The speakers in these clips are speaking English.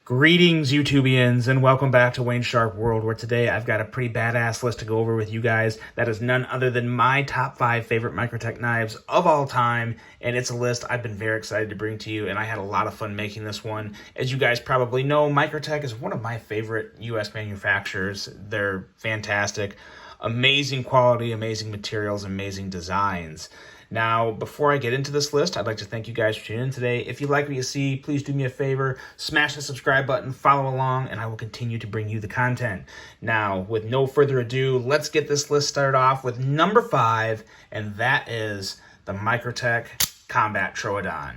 Greetings, YouTubians, and welcome back to Wayne Sharp World, where today I've got a pretty badass list to go over with you guys. That is none other than my top 5 favorite Microtech knives of all time, and it's a list I've been very excited to bring to you, and I had a lot of fun making this one. As you guys probably know, Microtech is one of my favorite U.S. manufacturers. They're fantastic. Amazing quality, amazing materials, amazing designs. Now, before I get into this list, I'd like to thank you guys for tuning in today. If you like what you see, please do me a favor, smash the subscribe button, follow along, and I will continue to bring you the content. Now, with no further ado, let's get this list started off with number 5, and that is the Microtech Combat Troodon.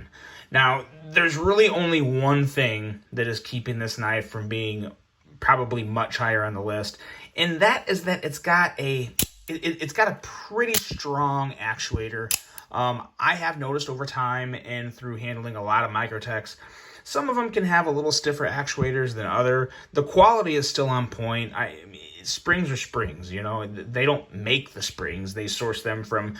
Now, there's really only one thing that is keeping this knife from being probably much higher on the list, and that is that it's got a pretty strong actuator. I have noticed over time and through handling a lot of Microtechs, some of them can have a little stiffer actuators than other. The quality is still on point. Springs are springs, you know. They don't make the springs. They source them from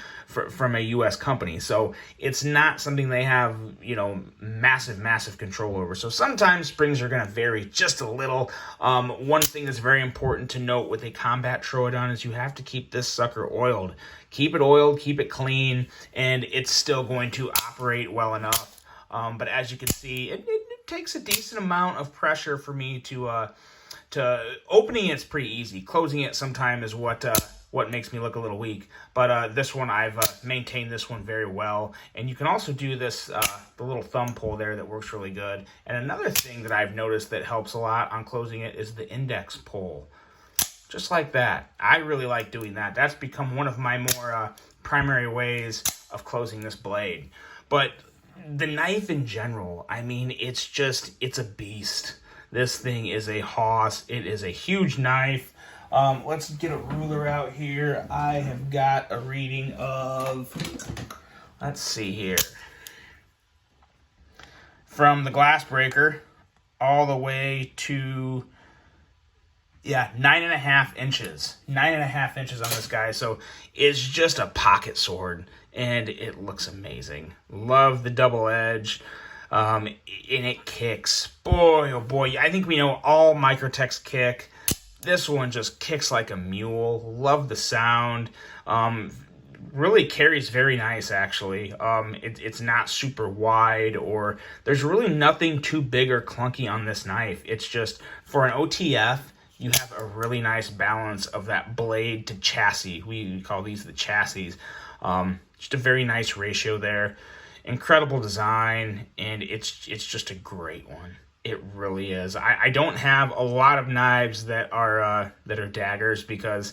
a U.S. company. So it's not something they have, you know, massive control over. So sometimes springs are going to vary just a little. One thing that's very important to note with a Combat Troodon is you have to keep this sucker oiled. Keep it oiled, keep it clean, and it's still going to operate well enough. But as you can see, it takes a decent amount of pressure for me to opening it's pretty easy. Closing it sometime is what makes me look a little weak. But this one, I've maintained this one very well. And you can also do this, the little thumb pull there that works really good. And another thing that I've noticed that helps a lot on closing it is the index pull. Just like that. I really like doing that. That's become one of my more primary ways of closing this blade. But the knife in general, I mean, it's a beast. This thing is a hoss. It is a huge knife. Let's get a ruler out here. I have got a reading of, let's see here, from the glass breaker all the way to, yeah, 9.5 inches. 9.5 inches on this guy. So it's just a pocket sword, and it looks amazing. Love the double edge. And it kicks. Boy, oh boy. I think we know all Microtechs kick. This one just kicks like a mule. Love the sound. Really carries very nice, actually. It's not super wide, or there's really nothing too big or clunky on this knife. It's just, for an OTF, you have a really nice balance of that blade to chassis. We call these the chassis. Just a very nice ratio there. Incredible design, and it's just a great one. It really is. I don't have a lot of knives that are daggers, because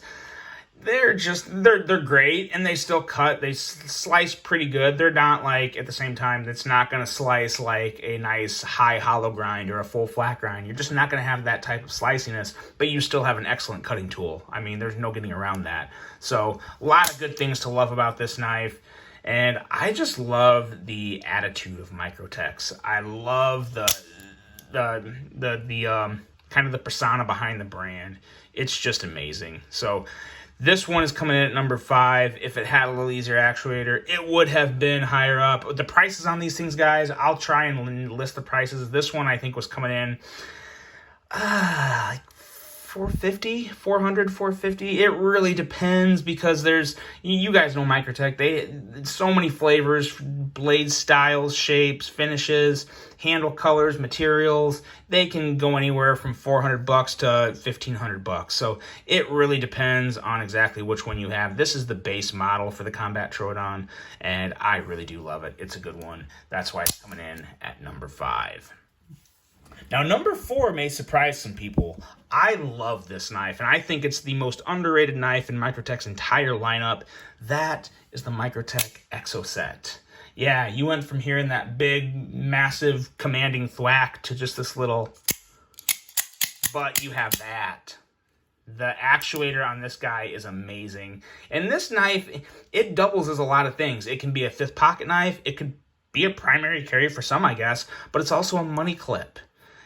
they're great, and they still cut. They slice pretty good. They're not like, at the same time, it's not going to slice like a nice high hollow grind or a full flat grind. You're just not going to have that type of sliciness, but you still have an excellent cutting tool. I mean, there's no getting around that. So a lot of good things to love about this knife. And I just love the attitude of Microtechs. I love the kind of the persona behind the brand. It's just amazing. So this one is coming in at number 5. If it had a little easier actuator, it would have been higher up. The prices on these things, guys, I'll try and list the prices. This one I think was coming in like $450, $400, $450. It really depends, because there's, you guys know Microtech, so many flavors, blade styles, shapes, finishes, handle colors, materials. They can go anywhere from $400 to $1,500. So it really depends on exactly which one you have. This is the base model for the Combat Troodon, and I really do love it. It's a good one. That's why it's coming in at number 5. Now, number 4 may surprise some people. I love this knife, and I think it's the most underrated knife in Microtech's entire lineup. That is the Microtech Exo Set. Yeah, you went from hearing that big, massive, commanding thwack to just this little, but you have that. The actuator on this guy is amazing. And this knife, it doubles as a lot of things. It can be a 5th pocket knife. It could be a primary carry for some, I guess, but it's also a money clip.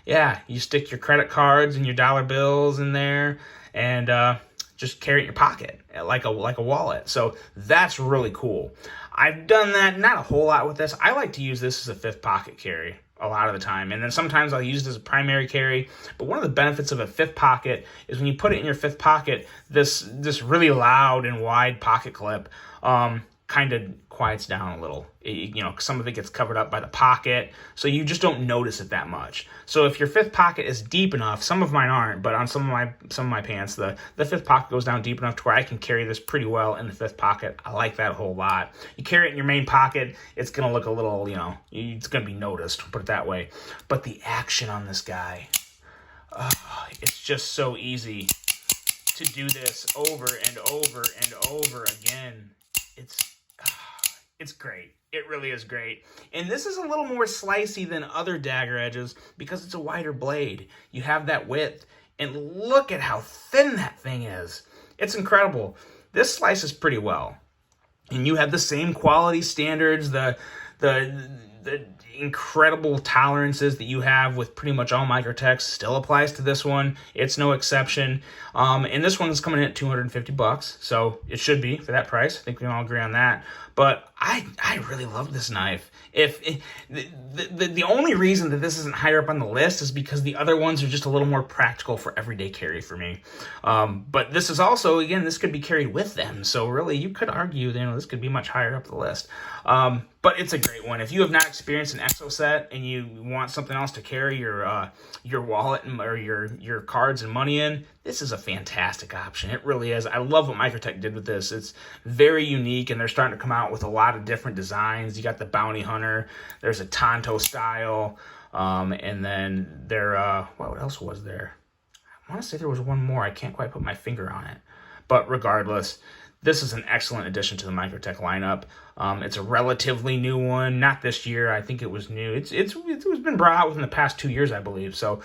Yeah, you stick your credit cards and your dollar bills in there, and just carry it in your pocket like a wallet. So that's really cool. I've done that, not a whole lot with this. I like to use this as a 5th pocket carry. a lot of the time. And then sometimes I'll use it as a primary carry. But one of the benefits of a fifth pocket is when you put it in your fifth pocket, this really loud and wide pocket clip kind of quiets down a little. Some of it gets covered up by the pocket, so you just don't notice it that much. So if your fifth pocket is deep enough, some of mine aren't, but on some of my pants, the fifth pocket goes down deep enough to where I can carry this pretty well in the fifth pocket. I like that a whole lot. You carry it in your main pocket, it's gonna look a little, it's gonna be noticed, put it that way. But the action on this guy, it's just so easy to do this over and over and over again. It's great. It really is great. And this is a little more slicey than other dagger edges because it's a wider blade. You have that width. And look at how thin that thing is. It's incredible. This slices pretty well. And you have the same quality standards, the incredible tolerances that you have with pretty much all Microtechs still applies to this one. It's no exception. And this one's coming in at $250, so it should be for that price. I think we can all agree on that. But I really love this knife. The only reason that this isn't higher up on the list is because the other ones are just a little more practical for everyday carry for me. But this is also, again, this could be carried with them. So really, you could argue, this could be much higher up the list. But it's a great one. If you have not experienced an Exo Set and you want something else to carry your wallet or your cards and money in, this is a fantastic option. It really is. I love what Microtech did with this. It's very unique, and they're starting to come out with a lot of different designs. You got the Bounty Hunter. There's a Tonto style. And then what else was there? I want to say there was one more. I can't quite put my finger on it. But regardless, this is an excellent addition to the Microtech lineup. It's a relatively new one, not this year. I think it was new. It was been brought out within the past 2 years, I believe. So,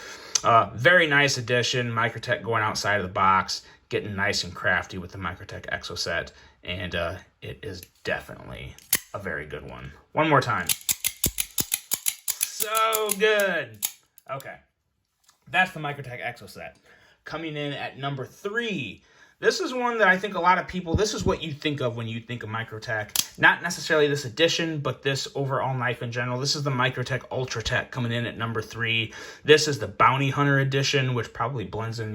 very nice addition. Microtech going outside of the box, getting nice and crafty with the Microtech Exo Set, and it is definitely a very good one. One more time. So good. Okay, that's the Microtech Exo Set. Coming in at number 3. This is one that I think a lot of people, this is what you think of when you think of Microtech. Not necessarily this edition, but this overall knife in general. This is the Microtech Ultratech coming in at number 3. This is the Bounty Hunter edition, which probably blends in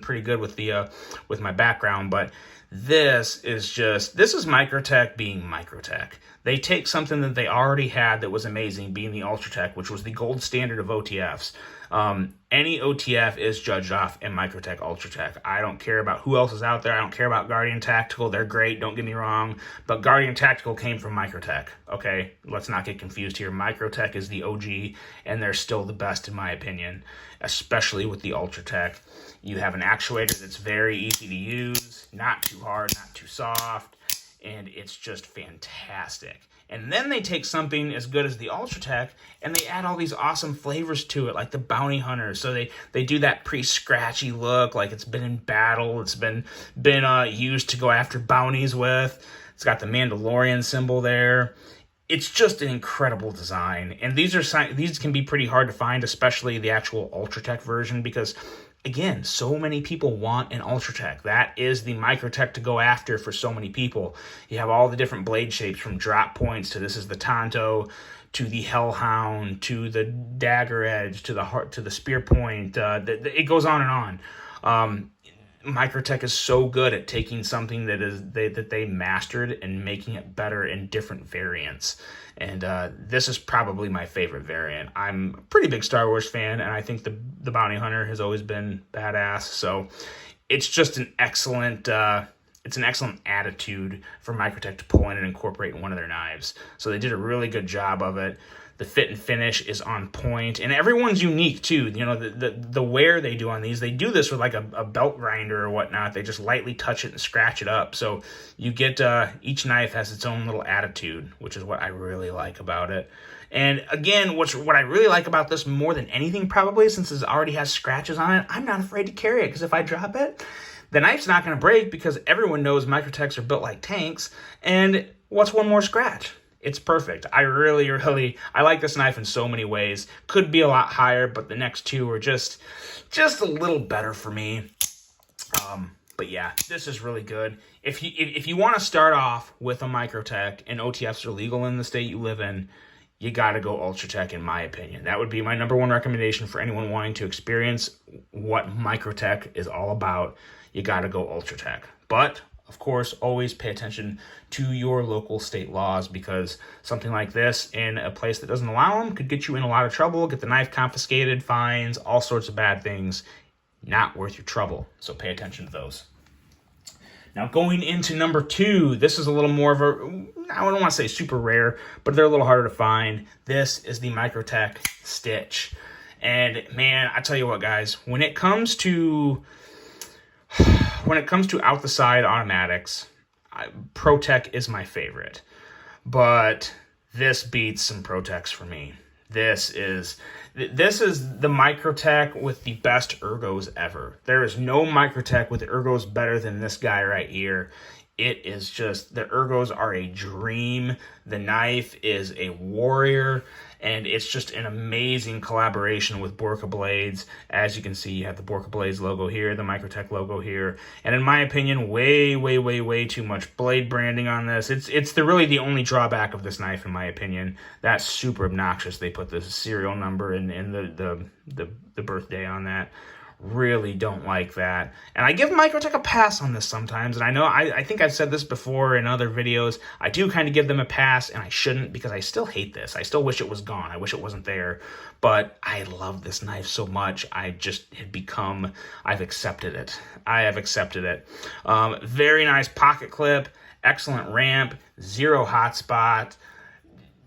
pretty good with with my background. But this is Microtech being Microtech. They take something that they already had that was amazing, being the Ultratech, which was the gold standard of OTFs. Any OTF is judged off in Microtech Ultratech. I don't care about who else is out there. I don't care about Guardian Tactical. They're great, don't get me wrong. But Guardian Tactical came from Microtech, okay? Let's not get confused here. Microtech is the OG, and they're still the best in my opinion, especially with the Ultratech. You have an actuator that's very easy to use, not too hard, not too soft, and it's just fantastic. And then they take something as good as the Ultratech and they add all these awesome flavors to it, like the Bounty Hunter. So they do that pre-scratchy look, like it's been in battle. It's been used to go after bounties with. It's got the Mandalorian symbol there. It's just an incredible design. And these can be pretty hard to find, especially the actual Ultratech version, because again, so many people want an Ultratech. That is the Microtech to go after for so many people. You have all the different blade shapes, from drop points to this is the Tonto, to the Hellhound, to the Dagger Edge, to the Spear Point. It goes on and on. Microtech is so good at taking something that they mastered and making it better in different variants. And this is probably my favorite variant. I'm a pretty big Star Wars fan, and I think the Bounty Hunter has always been badass. So it's just an excellent attitude for Microtech to pull in and incorporate in one of their knives. So they did a really good job of it. The fit and finish is on point, and everyone's unique too. The wear they do on these, they do this with like a belt grinder or whatnot. They just lightly touch it and scratch it up. So you get each knife has its own little attitude, which is what I really like about it. And again, what I really like about this more than anything, probably, since it already has scratches on it, I'm not afraid to carry it, because if I drop it, the knife's not going to break, because everyone knows Microtechs are built like tanks. And what's one more scratch? It's perfect. I really, I like this knife in so many ways. Could be a lot higher, but the next two are just a little better for me. But yeah, this is really good. If you want to start off with a Microtech and OTFs are legal in the state you live in, you got to go Ultratech, in my opinion. That would be my number one recommendation for anyone wanting to experience what Microtech is all about. You got to go Ultratech. But, of course, always pay attention to your local state laws, because something like this in a place that doesn't allow them could get you in a lot of trouble, get the knife confiscated, fines, all sorts of bad things. Not worth your trouble. So pay attention to those. Now, going into number 2, this is a little more of a, I don't want to say super rare, but they're a little harder to find. This is the Microtech Stitch. And man, I tell you what, guys, when it comes to out the side automatics, ProTech is my favorite. But this beats some ProTechs for me. This is the Microtech with the best ergos ever. There is no Microtech with ergos better than this guy right here. It is just, the ergos are a dream. The knife is a warrior, and it's just an amazing collaboration with Borka Blades. As you can see, you have the Borka Blades logo here, the Microtech logo here, and in my opinion, way too much blade branding on this. It's really the only drawback of this knife, in my opinion. That's super obnoxious. They put the serial number and the birthday on that. Really don't like that. And I give Microtech a pass on this sometimes, and I know I think I've said this before in other videos. I do kind of give them a pass, and I shouldn't, because I still hate this. I still wish it was gone. I wish it wasn't there. But I love this knife so much. I've accepted it. I have accepted it. Very nice pocket clip, excellent ramp, zero hotspot,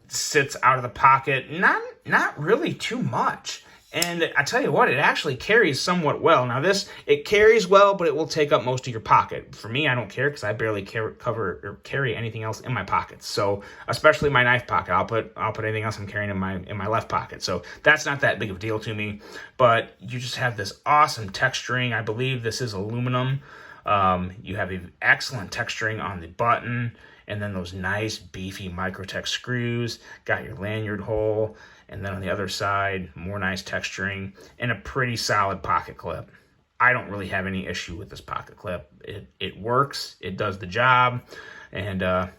sits out of the pocket, not really too much. And I tell you what, it actually carries somewhat well. Now it carries well, but it will take up most of your pocket. For me, I don't care, because I barely carry anything else in my pockets. So, especially my knife pocket, I'll put anything else I'm carrying in my left pocket. So that's not that big of a deal to me. But you just have this awesome texturing. I believe this is aluminum. You have an excellent texturing on the button, and then those nice beefy Microtech screws. Got your lanyard hole. And then on the other side, more nice texturing and a pretty solid pocket clip. I don't really have any issue with this pocket clip. It works, it does the job, and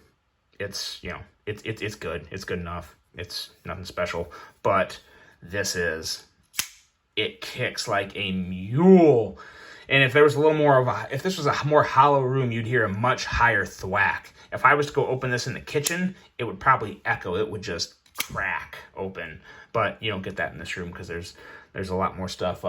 it's good. It's good enough. It's nothing special, but it kicks like a mule. And if there was if this was a more hollow room, you'd hear a much higher thwack. If I was to go open this in the kitchen, it would probably echo. It would just crack open, but you don't get that in this room, because there's a lot more stuff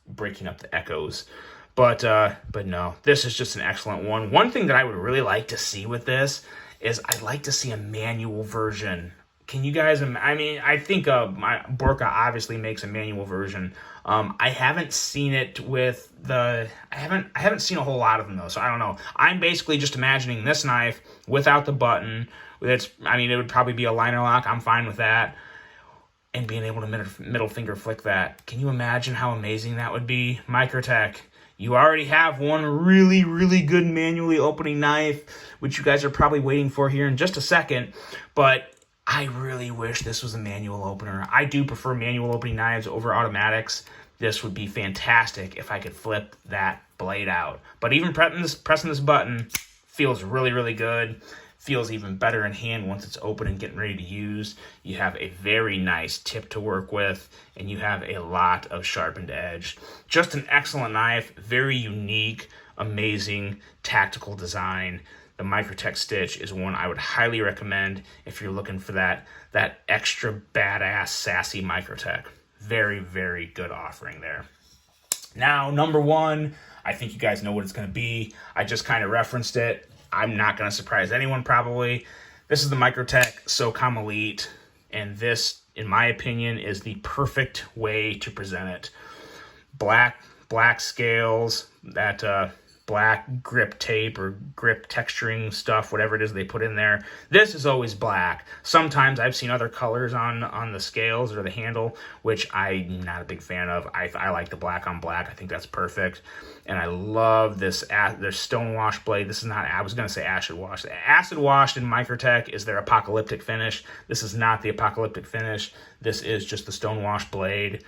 breaking up the echoes. But no, this is just an excellent one. One thing that I would really like to see with this is I'd like to see a manual version. Can you guys? I mean, I think Borka obviously makes a manual version. I haven't seen it with I haven't seen a whole lot of them though, so I don't know. I'm basically just imagining this knife without the button. It would probably be a liner lock. I'm fine with that. And being able to middle finger flick that. Can you imagine how amazing that would be? Microtech, you already have one really good manually opening knife, which you guys are probably waiting for here in just a second. But I really wish this was a manual opener. I do prefer manual opening knives over automatics. This would be fantastic if I could flip that blade out. But even pressing this button feels really good. Feels even better in hand once it's open and getting ready to use. You have a very nice tip to work with, and you have a lot of sharpened edge. Just an excellent knife, very unique, amazing, tactical design. The Microtech Stitch is one I would highly recommend if you're looking for that extra badass, sassy Microtech. Very good offering there. Now, number 1, I think you guys know what it's going to be. I just kind of referenced it. I'm not going to surprise anyone, probably. This is the Microtech Socom Elite, and this, in my opinion, is the perfect way to present it. Black scales, that black grip tape or grip texturing stuff, whatever it is they put in there. This is always black. Sometimes I've seen other colors on the scales or the handle, which I'm not a big fan of. I like the black on black. I think that's perfect. And I love this their stone wash blade. This is not, I was going to say acid wash. Acid washed in Microtech is their apocalyptic finish. This is not the apocalyptic finish. This is just the stone wash blade.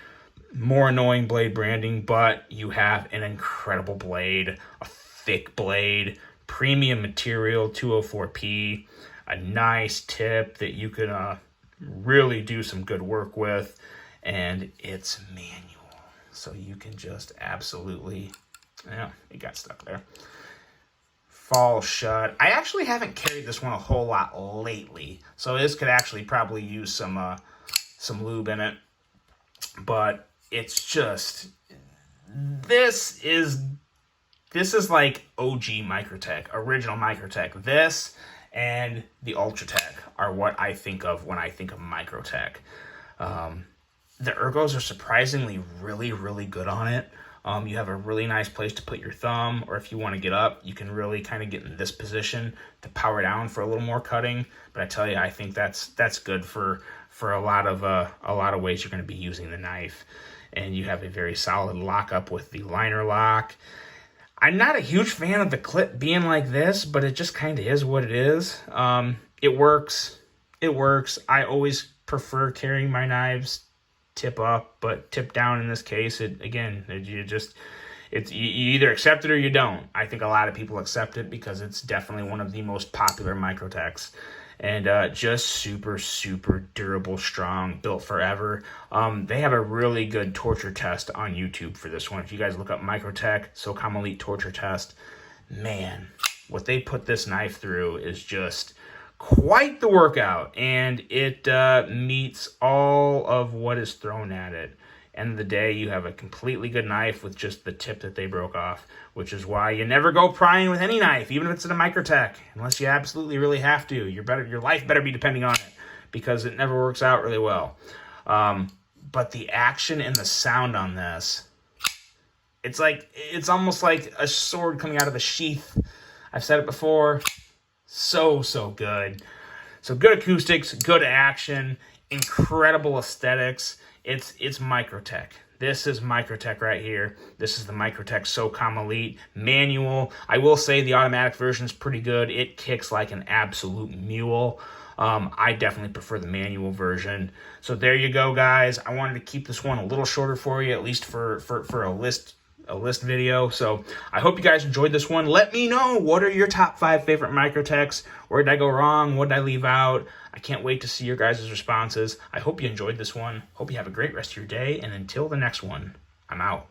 More annoying blade branding, but you have an incredible blade, a thick blade, premium material, 204P, a nice tip that you can really do some good work with, and it's manual. So you can just absolutely, yeah, it got stuck there. Fall shut. I actually haven't carried this one a whole lot lately, so this could actually probably use some lube in it. But it's just, this is like OG Microtech, original Microtech. This and the Ultratech are what I think of when I think of Microtech. The ergos are surprisingly really, really good on it. You have a really nice place to put your thumb, or if you want to get up, you can really kind of get in this position to power down for a little more cutting. But I tell you, I think that's good for a lot of ways you're going to be using the knife. And you have a very solid lockup with the liner lock. I'm not a huge fan of the clip being like this, but it just kind of is what it is. It works. It works. I always prefer carrying my knives tip up, but tip down in this case, you either accept it or you don't. I think a lot of people accept it because it's definitely one of the most popular Microtechs. And just super, super durable, strong, built forever. They have a really good torture test on YouTube for this one. If you guys look up Microtech Socom Elite torture test, man, what they put this knife through is just quite the workout. And it meets all of what is thrown at it. End of the day, you have a completely good knife with just the tip that they broke off, which is why you never go prying with any knife, even if it's in a Microtech, unless you absolutely really have to. Your life better be depending on it, because it never works out really well. But the action and the sound on this, it's almost like a sword coming out of a sheath. I've said it before. So good. So good acoustics, good action, incredible aesthetics. It's Microtech. This is Microtech right here. This is the Microtech Socom Elite manual. I will say the automatic version is pretty good. It kicks like an absolute mule. I definitely prefer the manual version. So there you go, guys. I wanted to keep this one a little shorter for you, at least for a list video. So I hope you guys enjoyed this one. Let me know, what are your top 5 favorite Microtechs? Where did I go wrong? What did I leave out? I can't wait to see your guys' responses. I hope you enjoyed this one. Hope you have a great rest of your day. And until the next one, I'm out.